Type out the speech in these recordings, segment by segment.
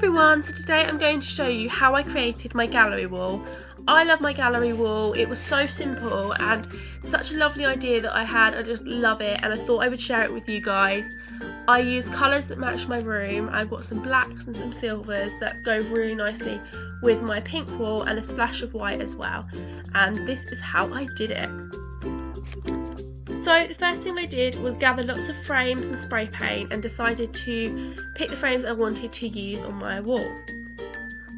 everyone, so today I'm going to show you how I created my gallery wall. I love my gallery wall. It was so simple and such a lovely idea that I had. I just love it and I thought I would share it with you guys. I used colours that match my room. I've got some blacks and some silvers that go really nicely with my pink wall and a splash of white as well, and this is how I did it. So the first thing I did was gather lots of frames and spray paint and decided to pick the frames I wanted to use on my wall.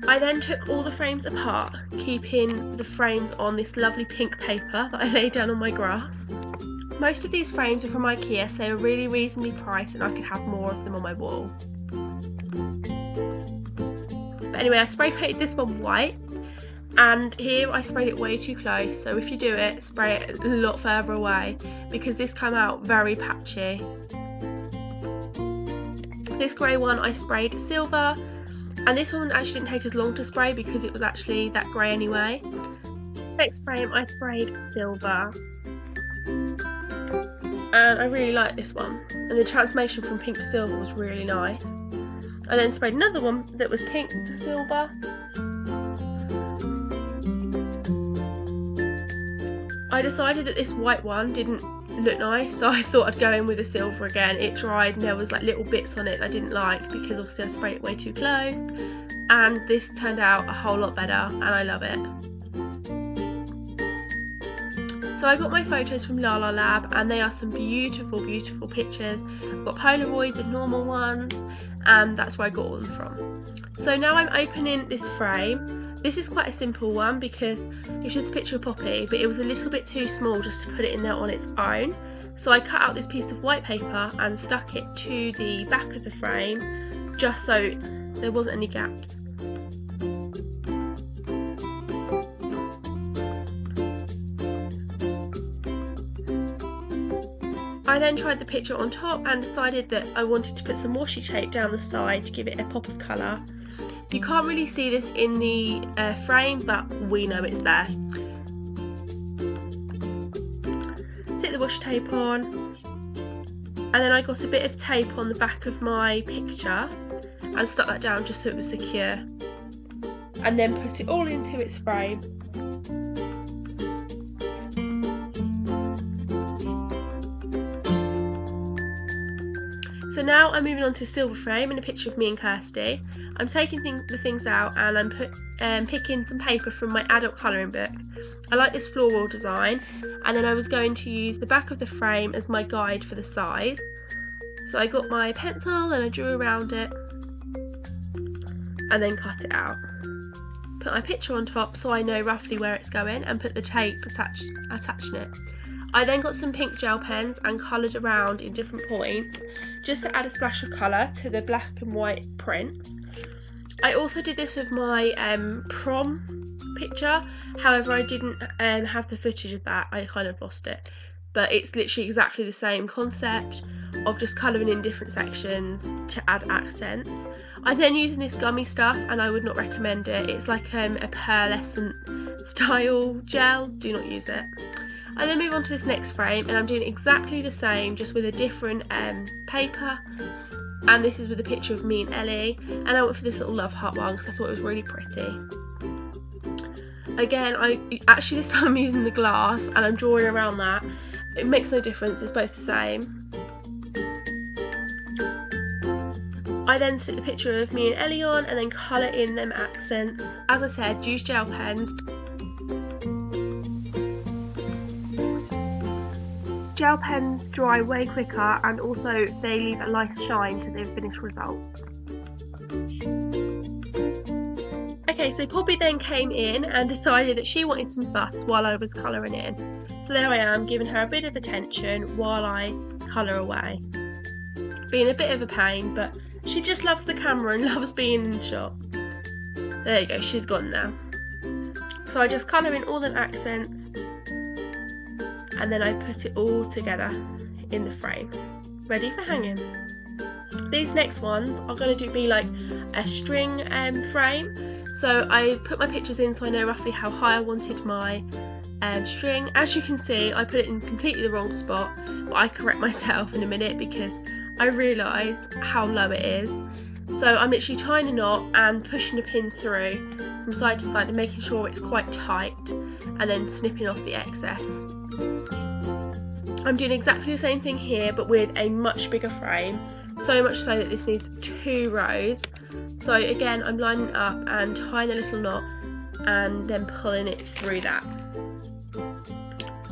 I then took all the frames apart, keeping the frames on this lovely pink paper that I laid down on my grass. Most of these frames are from IKEA, so they were really reasonably priced and I could have more of them on my wall. But anyway, I spray painted this one white, and here I sprayed it way too close, so if you do it, spray it a lot further away because this came out very patchy. This grey one I sprayed silver, and this one actually didn't take as long to spray because it was actually that grey anyway. Next frame I sprayed silver, and I really like this one, and the transformation from pink to silver was really nice. I then sprayed another one that was pink to silver. I decided that this white one didn't look nice, so I thought I'd go in with the silver again. It dried and there was like little bits on it I didn't like because obviously I sprayed it way too close, and this turned out a whole lot better and I love it. So I got my photos from La La Lab and they are some beautiful pictures. I've got Polaroids and normal ones, and that's where I got all them from. So now I'm opening this frame. This is quite a simple one because it's just a picture of Poppy, but it was a little bit too small just to put it in there on its own. So I cut out this piece of white paper and stuck it to the back of the frame just so there wasn't any gaps. I then tried the picture on top and decided that I wanted to put some washi tape down the side to give it a pop of colour. You can't really see this in the frame, but we know it's there. Stick the washi tape on, and then I got a bit of tape on the back of my picture and stuck that down just so it was secure, and then put it all into its frame. So now I'm moving on to a silver frame and a picture of me and Kirsty. I'm taking the things out and I'm picking some paper from my adult colouring book. I like this floral design, and then I was going to use the back of the frame as my guide for the size. So I got my pencil and I drew around it and then cut it out. Put my picture on top so I know roughly where it's going, and put the tape attaching it. I then got some pink gel pens and coloured around in different points just to add a splash of colour to the black and white print. I also did this with my prom picture, however I didn't have the footage of that, I kind of lost it. But it's literally exactly the same concept of just colouring in different sections to add accents. I'm then using this gummy stuff and I would not recommend it. It's like a pearlescent style gel, do not use it. I then move on to this next frame and I'm doing exactly the same, just with a different paper, and this is with a picture of me and Ellie, and I went for this little love heart one because I thought it was really pretty. Again, this time I'm using the glass and I'm drawing around that. It makes no difference, it's both the same. I then stick the picture of me and Ellie on and then colour in them accents. As I said, use gel pens. Gel pens dry way quicker, and also they leave a nice shine to the finished result. Okay, so Poppy then came in and decided that she wanted some fuss while I was colouring in. So there I am, giving her a bit of attention while I colour away. Being a bit of a pain, but she just loves the camera and loves being in the shot. There you go, she's gone now. So I just colour in all them accents, and then I put it all together in the frame, ready for hanging. These next ones are going to be like a string frame, so I put my pictures in so I know roughly how high I wanted my string. As you can see, I put it in completely the wrong spot, but I correct myself in a minute because I realised how low it is. So I'm literally tying a knot and pushing a pin through from side to side and making sure it's quite tight, and then snipping off the excess. I'm doing exactly the same thing here but with a much bigger frame, so much so that this needs 2 rows. So again, I'm lining up and tying a little knot and then pulling it through that,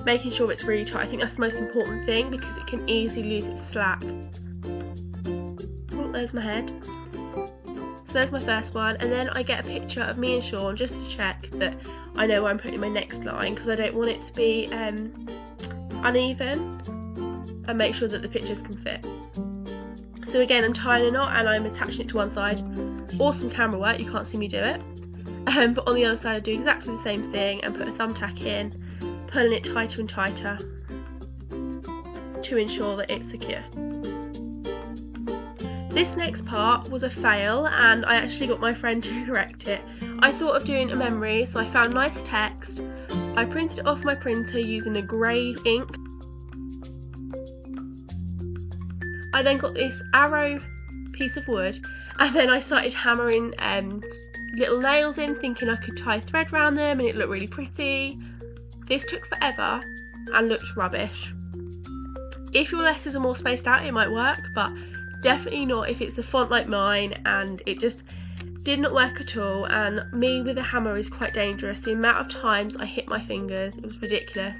making sure it's really tight. I think that's the most important thing because it can easily lose its slack. Oh, there's my head. So there's my first one, and then I get a picture of me and Sean just to check that I know where I'm putting my next line, because I don't want it to be uneven, and make sure that the pictures can fit. So again, I'm tying a knot and I'm attaching it to one side. Awesome camera work, you can't see me do it. But on the other side I do exactly the same thing and put a thumbtack in, pulling it tighter and tighter to ensure that it's secure. This next part was a fail, and I actually got my friend to correct it. I thought of doing a memory, so I found nice text. I printed it off my printer using a grey ink. I then got this arrow piece of wood, and then I started hammering little nails in, thinking I could tie thread around them and it looked really pretty. This took forever and looked rubbish. If your letters are more spaced out, it might work, but definitely not if it's a font like mine, and it just did not work at all. And me with a hammer is quite dangerous. The amount of times I hit my fingers, it was ridiculous.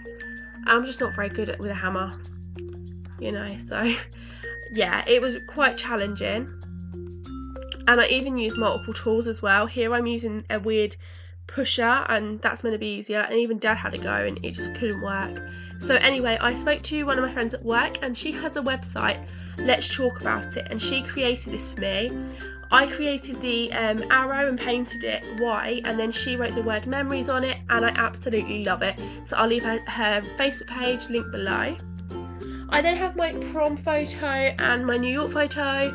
I'm just not very good with a hammer, you know, so yeah, it was quite challenging. And I even used multiple tools as well. Here I'm using a weird pusher, and that's meant to be easier, and even Dad had a go and it just couldn't work. So anyway, I spoke to one of my friends at work, and she has a website, Let's Talk About It, and she created this for me. I created the arrow and painted it white, and then she wrote the word memories on it, and I absolutely love it. So I'll leave her Facebook page link below. I then have my prom photo and my New York photo.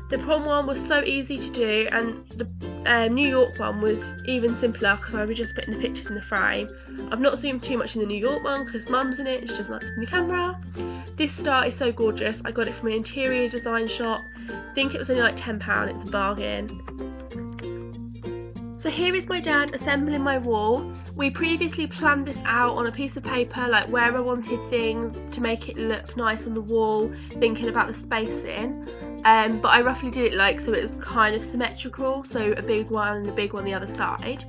The prom one was so easy to do, and the New York one was even simpler because I was just putting the pictures in the frame. I've not zoomed too much in the New York one because Mum's in it and she doesn't like to open the camera. This star is so gorgeous. I got it from an interior design shop. I think it was only like £10, it's a bargain. So here is my dad assembling my wall. We previously planned this out on a piece of paper, like where I wanted things to make it look nice on the wall, thinking about the spacing. But I roughly did it like so it was kind of symmetrical, so a big one and a big one the other side.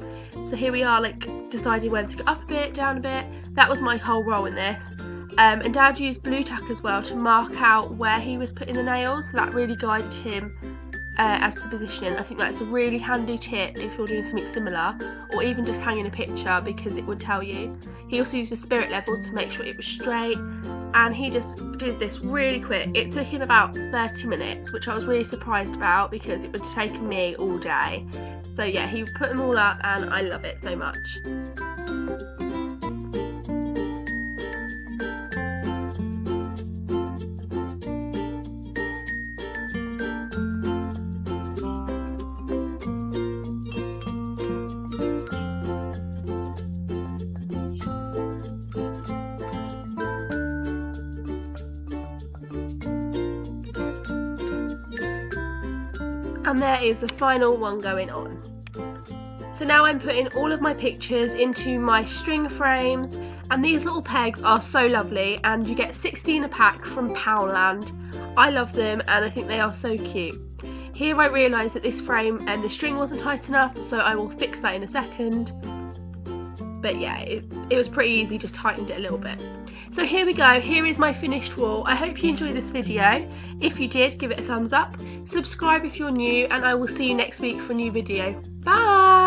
So here we are, like deciding when to go up a bit, down a bit. That was my whole role in this. And Dad used blue tack as well to mark out where he was putting the nails, so that really guided him as to positioning. I think that's a really handy tip if you're doing something similar, or even just hanging a picture, because it would tell you. He also used the spirit levels to make sure it was straight, and he just did this really quick. It took him about 30 minutes, which I was really surprised about because it would have taken me all day. So yeah, he put them all up and I love it so much. And there is the final one going on. So now I'm putting all of my pictures into my string frames, and these little pegs are so lovely, and you get 16 a pack from Poundland. I love them and I think they are so cute. Here I realised that this frame and the string wasn't tight enough, so I will fix that in a second. But yeah, it was pretty easy, just tightened it a little bit. So here we go, here is my finished wall. I hope you enjoyed this video. If you did, give it a thumbs up. Subscribe if you're new, and I will see you next week for a new video. Bye!